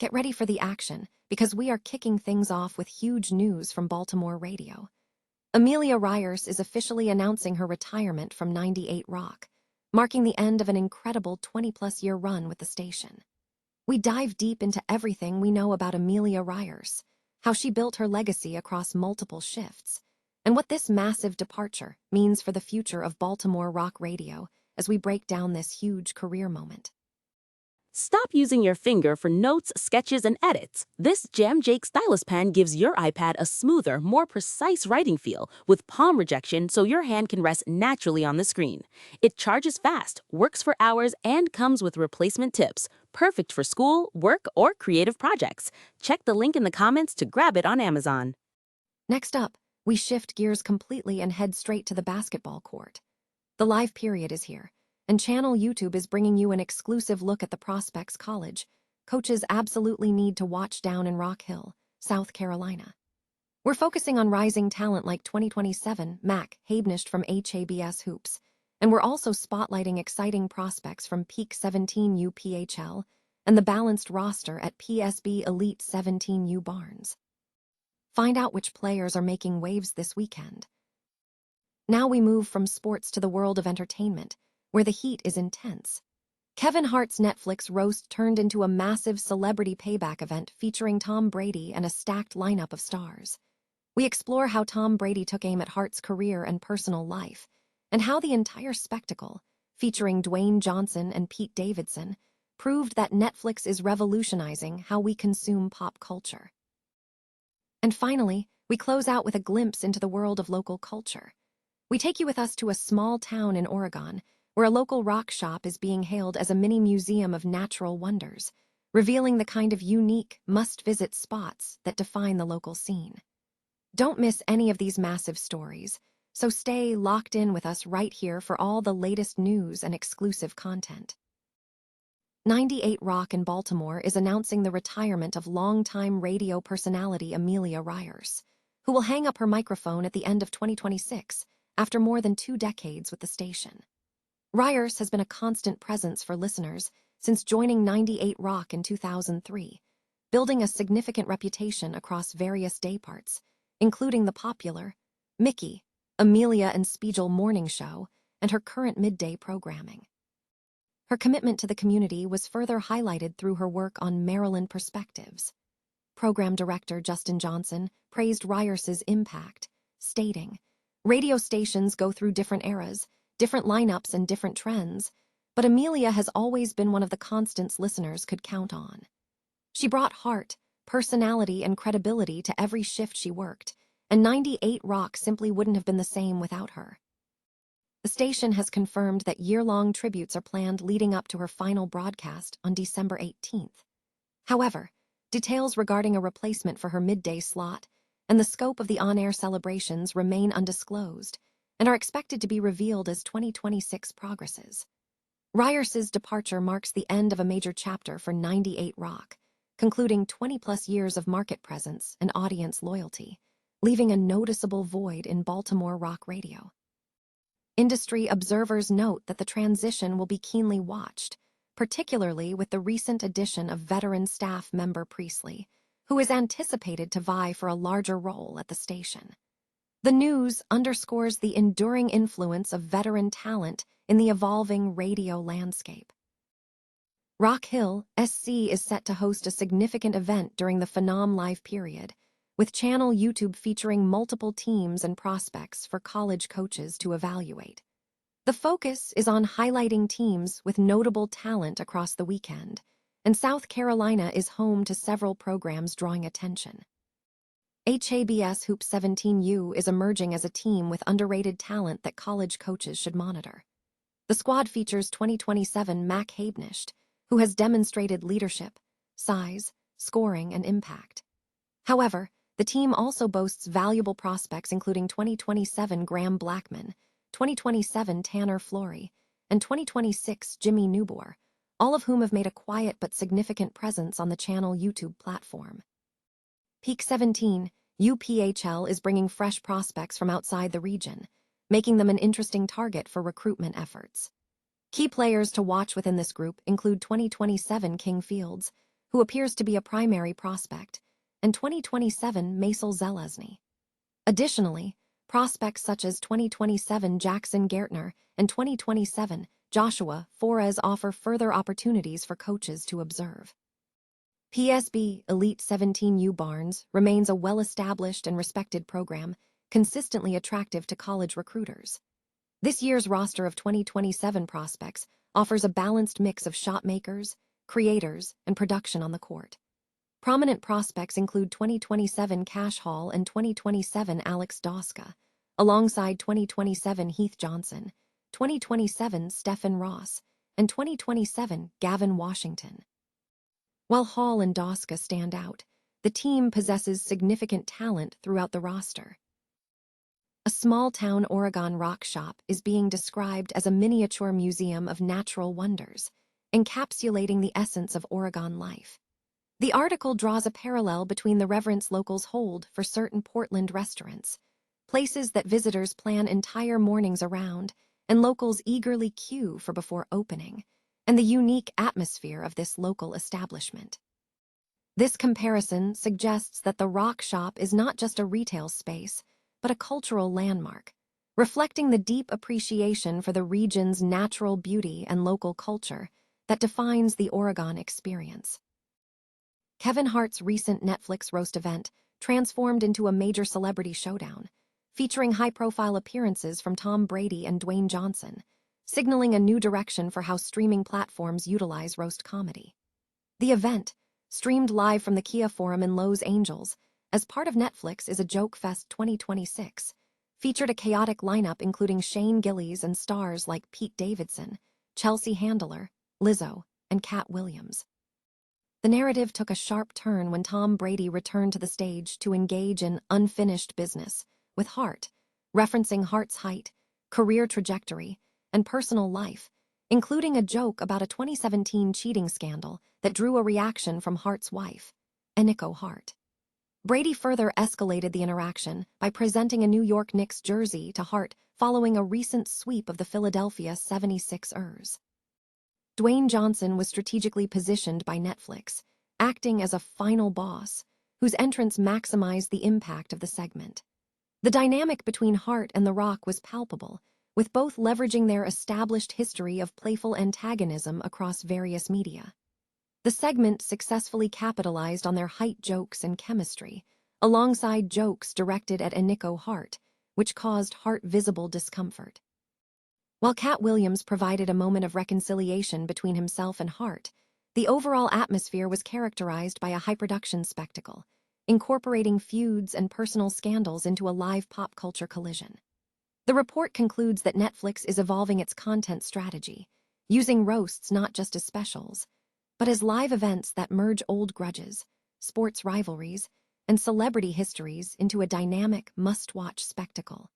Get ready for the action, because we are kicking things off with huge news from Baltimore radio. Amelia Ryerse is officially announcing her retirement from 98 Rock, marking the end of an incredible 20-plus-year run with the station. We dive deep into everything we know about Amelia Ryerse, how she built her legacy across multiple shifts, and what this massive departure means for the future of Baltimore rock radio as we break down this huge career moment. Stop using your finger for notes, sketches, and edits. This Jam Jake stylus pen gives your iPad a smoother, more precise writing feel with palm rejection so your hand can rest naturally on the screen. It charges fast, works for hours, and comes with replacement tips. Perfect for school, work, or creative projects. Check the link in the comments to grab it on Amazon. Next up, we shift gears completely and head straight to the basketball court. The live period is here, and Channel YouTube is bringing you an exclusive look at the prospects college coaches absolutely need to watch down in Rock Hill, South Carolina. We're focusing on rising talent like 2027 Mac Habnished from HABS Hoops, and we're also spotlighting exciting prospects from Peak 17U PHL and the balanced roster at PSB Elite 17U Barnes. Find out which players are making waves this weekend. Now we move from sports to the world of entertainment, where the heat is intense. Kevin Hart's Netflix roast turned into a massive celebrity payback event featuring Tom Brady and a stacked lineup of stars. We explore how Tom Brady took aim at Hart's career and personal life, and how the entire spectacle, featuring Dwayne Johnson and Pete Davidson, proved that Netflix is revolutionizing how we consume pop culture. And finally, we close out with a glimpse into the world of local culture. We take you with us to a small town in Oregon, where a local rock shop is being hailed as a mini museum of natural wonders, revealing the kind of unique, must-visit spots that define the local scene. Don't miss any of these massive stories, so stay locked in with us right here for all the latest news and exclusive content. 98 Rock in Baltimore is announcing the retirement of longtime radio personality Amelia Ryerse, who will hang up her microphone at the end of 2026 after more than 2 decades with the station. Ryerse has been a constant presence for listeners since joining 98 Rock in 2003, building a significant reputation across various dayparts, including the popular Mickey, Amelia and Spiegel morning show, and her current midday programming. Her commitment to the community was further highlighted through her work on Maryland Perspectives. Program director Justin Johnson praised Ryerse's impact, stating, "Radio stations go through different eras, different lineups and different trends, but Amelia has always been one of the constants listeners could count on. She brought heart, personality, and credibility to every shift she worked, and 98 Rock simply wouldn't have been the same without her." The station has confirmed that year-long tributes are planned leading up to her final broadcast on December 18th. However, details regarding a replacement for her midday slot and the scope of the on-air celebrations remain undisclosed and are expected to be revealed as 2026 progresses. Ryerse's departure marks the end of a major chapter for 98 Rock, concluding 20-plus years of market presence and audience loyalty, leaving a noticeable void in Baltimore rock radio. Industry observers note that the transition will be keenly watched, particularly with the recent addition of veteran staff member Priestley, who is anticipated to vie for a larger role at the station. The news underscores the enduring influence of veteran talent in the evolving radio landscape. Rock Hill, SC is set to host a significant event during the Phenom Live period, with Channel YouTube featuring multiple teams and prospects for college coaches to evaluate. The focus is on highlighting teams with notable talent across the weekend, and South Carolina is home to several programs drawing attention. HABS Hoops 17U is emerging as a team with underrated talent that college coaches should monitor. The squad features 2027 Mac Habnished, who has demonstrated leadership, size, scoring, and impact. However, the team also boasts valuable prospects including 2027 Graham Blackman, 2027 Tanner Flory, and 2026 Jimmy Newbor, all of whom have made a quiet but significant presence on the Channel YouTube platform. Peak 17 UPHL is bringing fresh prospects from outside the region, making them an interesting target for recruitment efforts. Key players to watch within this group include 2027 King Fields, who appears to be a primary prospect, and 2027 Maisel Zelazny. Additionally, prospects such as 2027 Jackson Gertner and 2027 Joshua Flores offer further opportunities for coaches to observe. PSB Elite 17U Barnes remains a well-established and respected program, consistently attractive to college recruiters. This year's roster of 2027 prospects offers a balanced mix of shot makers, creators, and production on the court. Prominent prospects include 2027 Cash Hall and 2027 Alex Doska, alongside 2027 Heath Johnson, 2027 Stephen Ross, and 2027 Gavin Washington. While Hall and Doska stand out, the team possesses significant talent throughout the roster. A small-town Oregon rock shop is being described as a miniature museum of natural wonders, encapsulating the essence of Oregon life. The article draws a parallel between the reverence locals hold for certain Portland restaurants, places that visitors plan entire mornings around and locals eagerly queue for before opening, and the unique atmosphere of this local establishment. This comparison suggests that the Rock Shop is not just a retail space, but a cultural landmark, reflecting the deep appreciation for the region's natural beauty and local culture that defines the Oregon experience. Kevin Hart's recent Netflix roast event transformed into a major celebrity showdown, featuring high-profile appearances from Tom Brady and Dwayne Johnson, signaling a new direction for how streaming platforms utilize roast comedy. The event, streamed live from the Kia Forum in Los Angeles as part of Netflix is a Joke Fest 2026, featured a chaotic lineup including Shane Gillies and stars like Pete Davidson, Chelsea Handler, Lizzo, and Cat Williams. The narrative took a sharp turn when Tom Brady returned to the stage to engage in unfinished business with Hart, referencing Hart's height, career trajectory, and personal life, including a joke about a 2017 cheating scandal that drew a reaction from Hart's wife, Eniko Hart. Brady further escalated the interaction by presenting a New York Knicks jersey to Hart following a recent sweep of the Philadelphia 76ers. Dwayne Johnson was strategically positioned by Netflix, acting as a final boss, whose entrance maximized the impact of the segment. The dynamic between Hart and The Rock was palpable, with both leveraging their established history of playful antagonism across various media. The segment successfully capitalized on their height jokes and chemistry, alongside jokes directed at Eniko Hart, which caused Hart visible discomfort. While Cat Williams provided a moment of reconciliation between himself and Hart, the overall atmosphere was characterized by a high-production spectacle, incorporating feuds and personal scandals into a live pop culture collision. The report concludes that Netflix is evolving its content strategy, using roasts not just as specials, but as live events that merge old grudges, sports rivalries, and celebrity histories into a dynamic, must-watch spectacle.